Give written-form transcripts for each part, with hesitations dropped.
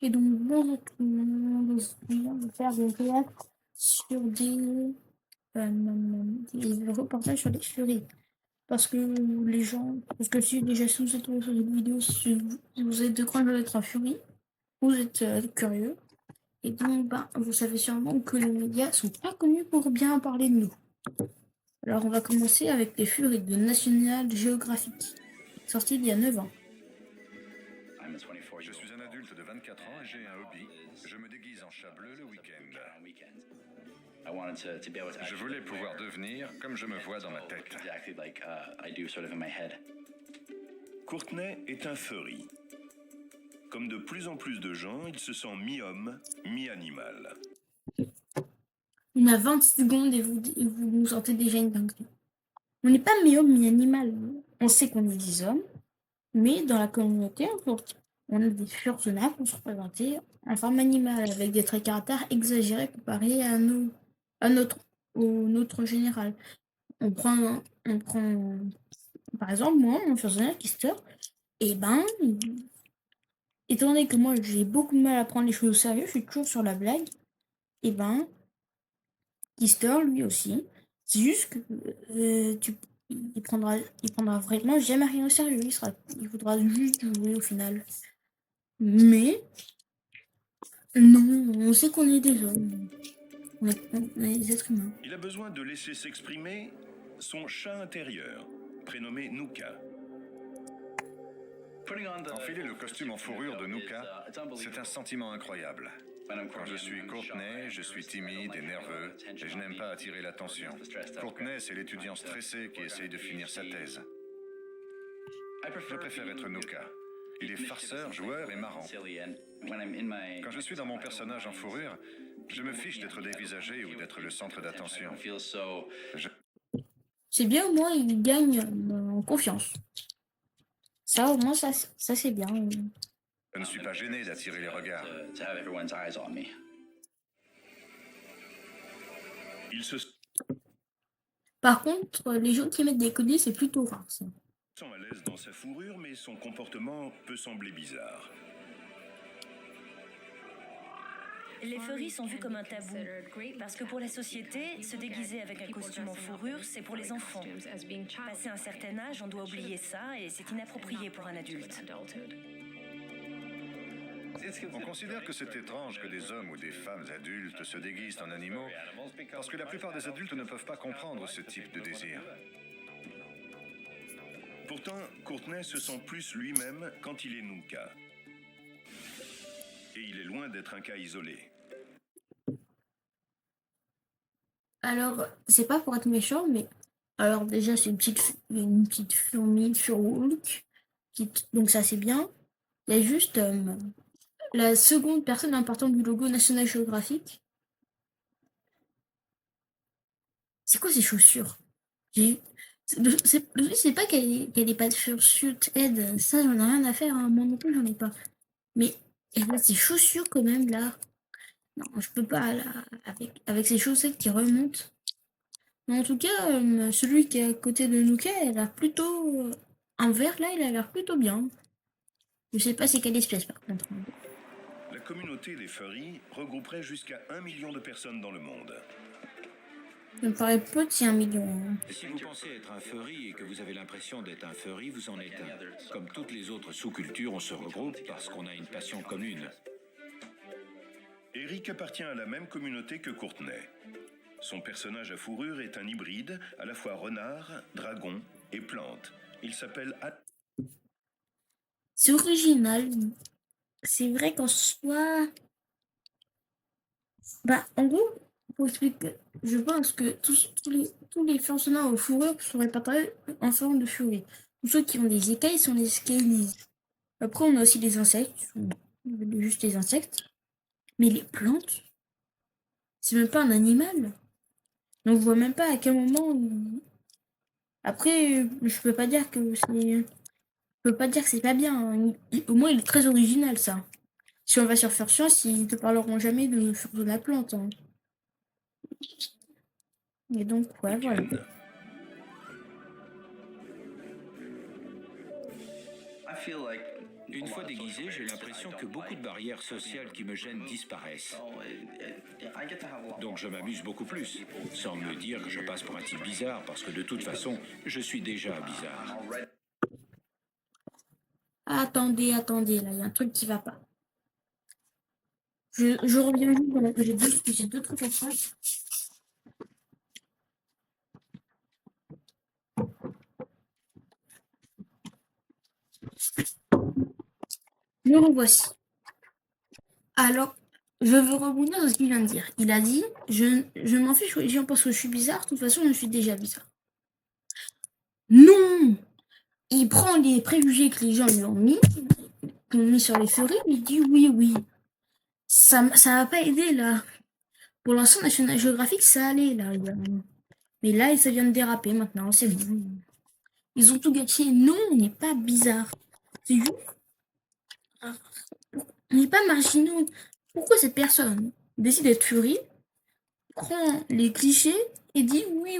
Et donc, bonjour tout le monde, aujourd'hui, on va faire des réacts sur des reportages sur les furies. Parce que les gens, parce que si déjà si vous êtes tombé sur cette vidéo, si vous êtes de quoi d'être un furie, vous êtes curieux. Et donc, vous savez sûrement que les médias sont pas connus pour bien parler de nous. Alors, on va commencer avec les furies de National Geographic, sorti il y a 9 ans. Je suis un adulte de 24 ans et j'ai un hobby. Je me déguise en chat bleu le week-end. Je voulais pouvoir devenir comme je me vois dans ma tête. Courtney est un furry. Comme de plus en plus de gens, il se sent mi-homme, mi-animal. On a 20 secondes et vous nous sentez déjà une dinguerie. On n'est pas mi-homme mi-animal. On sait qu'on est des hommes, mais dans la communauté, on a des personnages pour se représenter en forme animale, avec des traits caractères exagérés comparés à notre général. On prend, par exemple, moi, mon personnage, Kister, et étant donné que moi, j'ai beaucoup de mal à prendre les choses au sérieux, je suis toujours sur la blague, et Kister, lui aussi. C'est juste que il prendra vraiment jamais rien au sérieux. Il voudra juste jouer au final. Mais non, on sait qu'on est des hommes. On est des êtres humains. Il a besoin de laisser s'exprimer son chat intérieur, prénommé Nuka. Enfiler le costume en fourrure de Nuka, c'est un sentiment incroyable. Quand je suis Courtney, je suis timide et nerveux et je n'aime pas attirer l'attention. Courtney, c'est l'étudiant stressé qui essaye de finir sa thèse. Je préfère être Nuka. Il est farceur, joueur et marrant. Quand je suis dans mon personnage en fourrure, je me fiche d'être dévisagé ou d'être le centre d'attention. C'est bien, au moins, il gagne en confiance. Ça, au moins, ça c'est bien. Je ne suis pas gêné d'attirer les regards. Il se Par contre, les gens qui mettent des colliers, c'est plutôt rare, ça. sent à l'aise dans sa fourrure, mais son comportement peut sembler bizarre. Les furries sont vus comme un tabou, parce que pour la société, se déguiser avec un costume en fourrure, c'est pour les enfants. Passé un certain âge, on doit oublier ça et c'est inapproprié pour un adulte. On considère que c'est étrange que des hommes ou des femmes adultes se déguisent en animaux parce que la plupart des adultes ne peuvent pas comprendre ce type de désir. Pourtant, Courtney se sent plus lui-même quand il est Nuka. Et il est loin d'être un cas isolé. Alors, c'est pas pour être méchant, mais alors déjà, c'est une petite fourmi sur Hulk. Donc ça, c'est bien. Il y a juste la seconde personne importante du logo National Geographic. C'est quoi ces chaussures? C'est pas qu'elle ait pas de chaussures aide, ça j'en ai rien à faire, hein. Moi non plus j'en ai pas. Mais elle a ces chaussures quand même là. Non, je peux pas là, avec ces chaussettes qui remontent. Mais en tout cas, celui qui est à côté de Nuka, elle a l'air plutôt. Un vert là, il a l'air plutôt bien. Je sais pas c'est quelle espèce par contre. La communauté des furries regrouperait jusqu'à 1 million de personnes dans le monde. Ça me paraît petit 1 million. Hein. Si vous pensez être un furry et que vous avez l'impression d'être un furry, vous en êtes un. Comme toutes les autres sous-cultures, on se regroupe parce qu'on a une passion commune. Eric appartient à la même communauté que Courtney. Son personnage à fourrure est un hybride, à la fois renard, dragon et plante. Il s'appelle C'est original. C'est vrai qu'en soi. En gros, pour expliquer, je pense que tous les personnages aux fourrures sont répartis en forme de furie. Tous ceux qui ont des écailles sont des scaly. Après, on a aussi des insectes, qui sont juste des insectes. Mais les plantes, c'est même pas un animal. Donc, je vois même pas à quel moment. Après, je peux pas dire que c'est. Je peux pas dire que c'est pas bien. Hein. Au moins, il est très original, ça. Si on va sur Fur Science, ils te parleront jamais de Fur de la plante. Hein. Et donc, ouais, voilà. Une fois déguisé, j'ai l'impression que beaucoup de barrières sociales qui me gênent disparaissent. Donc je m'amuse beaucoup plus, sans me dire que je passe pour un type bizarre, parce que de toute façon, je suis déjà bizarre. Attendez, là, il y a un truc qui va pas. Je reviens juste pendant que j'ai deux trucs à faire. Le revoici. Alors, je veux rebondir sur ce qu'il vient de dire. Il a dit, je m'en fiche, les gens pensent que je suis bizarre, de toute façon, je suis déjà bizarre. Non! Il prend les préjugés que les gens lui ont mis sur les furries, il dit oui. Ça va pas aider, là. Pour l'instant, National Geographic, ça allait, là. Mais là, ça vient de déraper, maintenant, c'est bon. Ils ont tout gâché. Non, on n'est pas bizarre. C'est juste... On n'est pas marginaux. Pourquoi cette personne décide d'être furie, prend les clichés et dit oui,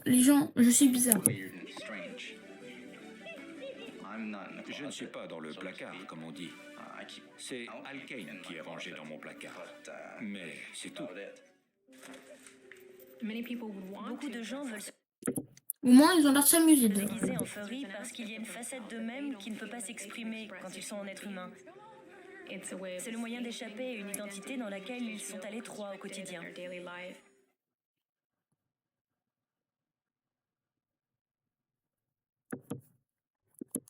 les gens, je suis bizarre. Je ne suis pas dans le placard, comme on dit. C'est Al Kane qui est rangé dans mon placard. Mais c'est tout. Beaucoup de gens veulent se Au moins, ils ont l'air de s'amuser. déguiser en furry parce qu'il y a une facette d'eux-mêmes qui ne peut pas s'exprimer quand ils sont en être humain. C'est le moyen d'échapper à une identité dans laquelle ils sont à l'étroit au quotidien.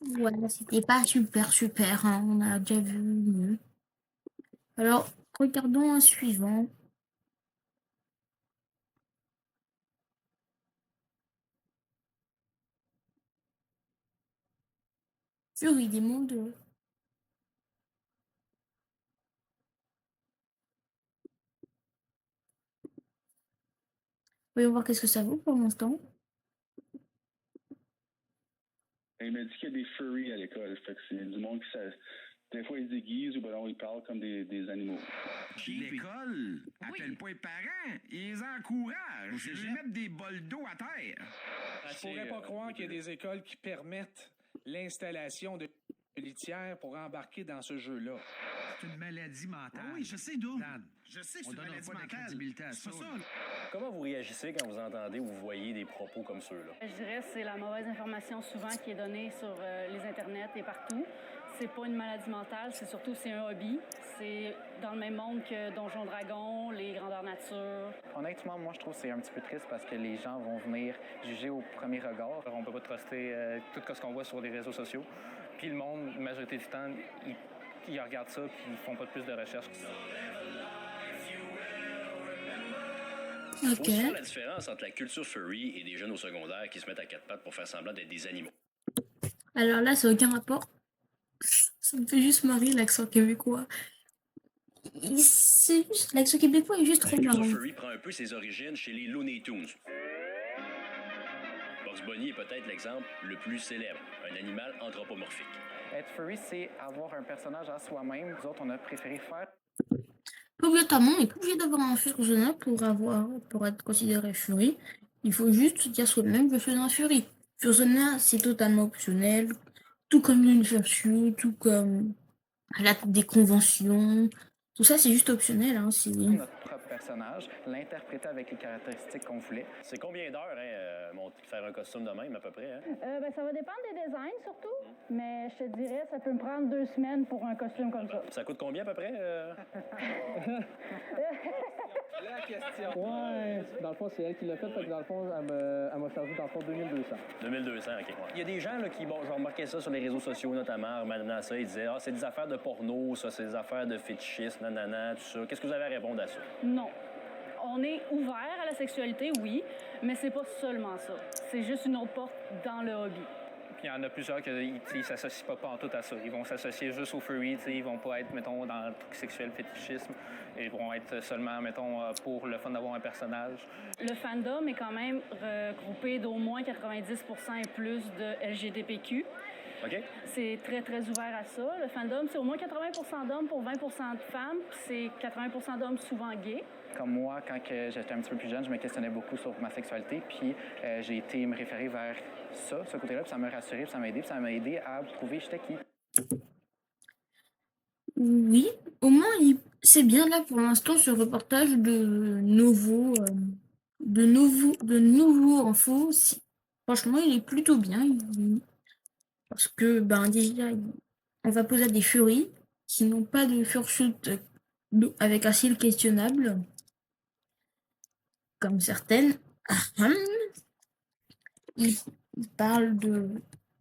Voilà, c'était pas super, hein, on a déjà vu mieux. Alors, regardons un suivant. Furie des mondes. Voyons voir qu'est-ce que ça vaut pour l'instant. Il m'a dit qu'il y a des furries à l'école. Fait que c'est du monde qui des fois ils se déguisent ou ben non, ils parlent comme des animaux. L'école, appelle pas les parents, ils les encouragent. Ils mettent des bols d'eau à terre. Je pourrais pas croire qu'il y a des écoles qui permettent l'installation de litières pour embarquer dans ce jeu-là. C'est une maladie mentale. Ah oui, je sais d'où. Je sais que c'est une maladie mentale. C'est pas ça. Comment vous réagissez quand vous entendez ou vous voyez des propos comme ceux-là? Je dirais que c'est la mauvaise information souvent qui est donnée sur les internets et partout. C'est pas une maladie mentale, c'est un hobby. C'est dans le même monde que Donjons Dragons, les grandeurs nature. Honnêtement, moi, je trouve que c'est un petit peu triste parce que les gens vont venir juger au premier regard. On peut pas truster tout ce qu'on voit sur les réseaux sociaux. Puis le monde, la majorité du temps, ils regardent ça puis ils font pas plus de recherches. Faut faire la différence entre la culture furry et des jeunes au secondaire qui se mettent à quatre pattes pour faire semblant d'être des animaux. Alors là, ça n'a aucun rapport. Ça me fait juste marrer l'accent québécois. L'accent québécois est juste trop marrant. La culture furry prend un peu ses origines chez les Looney Tunes. Bugs Bunny est peut-être l'exemple le plus célèbre, un animal anthropomorphique. Être furry, c'est avoir un personnage à soi-même. Nous autres, on a préféré faire... Pas obligatoirement, on n'est pas obligé d'avoir un personnage pour être considéré furry. Il faut juste dire soi-même que je suis un furry. Fursona, c'est totalement optionnel, tout comme l'université, tout comme des conventions. Tout ça, c'est juste optionnel. Hein, notre propre personnage, l'interpréter avec les caractéristiques qu'on voulait. C'est combien d'heures, faire un costume de même, à peu près? Hein? Ça va dépendre des designs, surtout. Mais je te dirais, ça peut me prendre 2 semaines pour un costume comme ça. Ça coûte combien, à peu près? La question. Ouais, dans le fond, c'est elle qui l'a fait. Fait que dans le fond, elle m'a chargé, dans le fond, 2200. 2200, OK. Ouais. Il y a des gens là, qui, j'ai remarqué ça sur les réseaux sociaux, notamment, maintenant ça, ils disaient, c'est des affaires de porno, ça, c'est des affaires de fétichisme, nanana, tout ça. Qu'est-ce que vous avez à répondre à ça? Non. On est ouvert à la sexualité, oui, mais c'est pas seulement ça. C'est juste une autre porte dans le hobby. Puis il y en a plusieurs qui ne s'associent pas en tout à ça. Ils vont s'associer juste au furry, ils vont pas être, mettons, dans le truc sexuel fétichisme. Ils vont être seulement, mettons, pour le fun d'avoir un personnage. Le fandom est quand même regroupé d'au moins 90% et plus de LGBTQ. OK. C'est très, très ouvert à ça. Le fandom, c'est au moins 80% d'hommes pour 20% de femmes. C'est 80% d'hommes souvent gays. Comme moi, quand j'étais un petit peu plus jeune, je me questionnais beaucoup sur ma sexualité. Puis j'ai été me référer vers ça, ce côté-là. Puis ça m'a rassuré, puis ça m'a aidé. Puis ça m'a aidé à prouver j'étais qui. Oui, au moins, c'est bien là pour l'instant ce reportage de nouveaux infos. Franchement, il est plutôt bien. Parce que, ben, déjà, on va poser à des furies qui n'ont pas de fursuit avec un style questionnable, comme certaines. Ils, ils parlent de.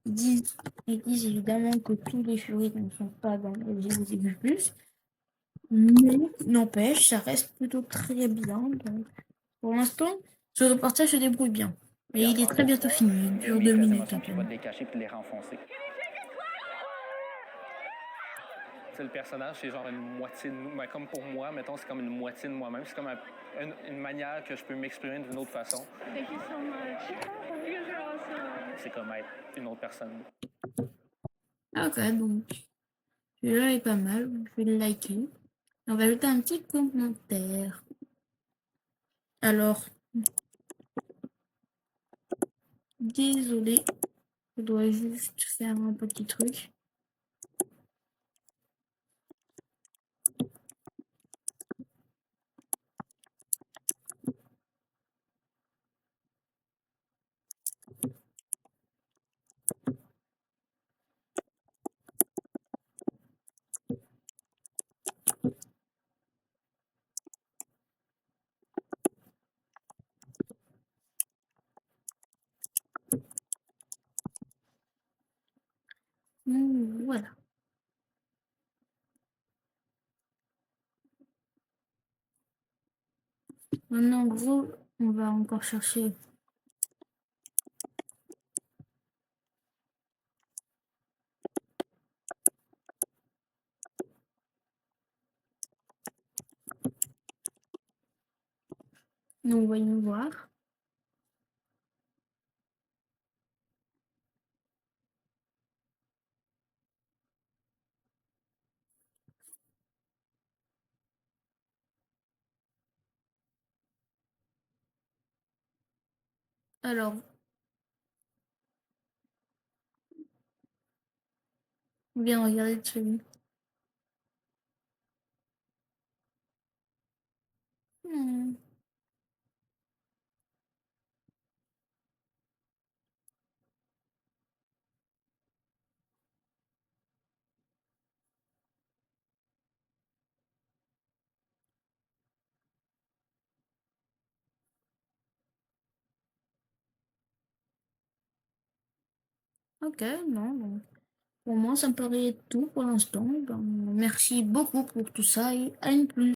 Ils disent évidemment que tous les furies ne sont pas dans le LGBTQ+. Mais n'empêche, ça reste plutôt très bien. Donc, pour l'instant, ce reportage se débrouille bien. Et il est très bientôt fini. Il dure 2 minutes à Tu vas peine. te les cacher puis les renfoncer. C'est le personnage, c'est genre une moitié de nous. Mais comme pour moi, mettons, c'est comme une moitié de moi-même. C'est comme une manière que je peux m'exprimer d'une autre façon. Thank you so much. You're awesome. C'est comme être une autre personne. Ok, donc celui-là est pas mal. Je vais le liker. On va ajouter un petit commentaire. Alors, désolé, je dois juste faire un petit truc. Voilà. Maintenant, en gros, on va encore chercher. Nous voyons voir. Alors, bien regarder celui. Ok, non, bon. Pour moi, ça me paraît tout pour l'instant. Ben, merci beaucoup pour tout ça et à une plus.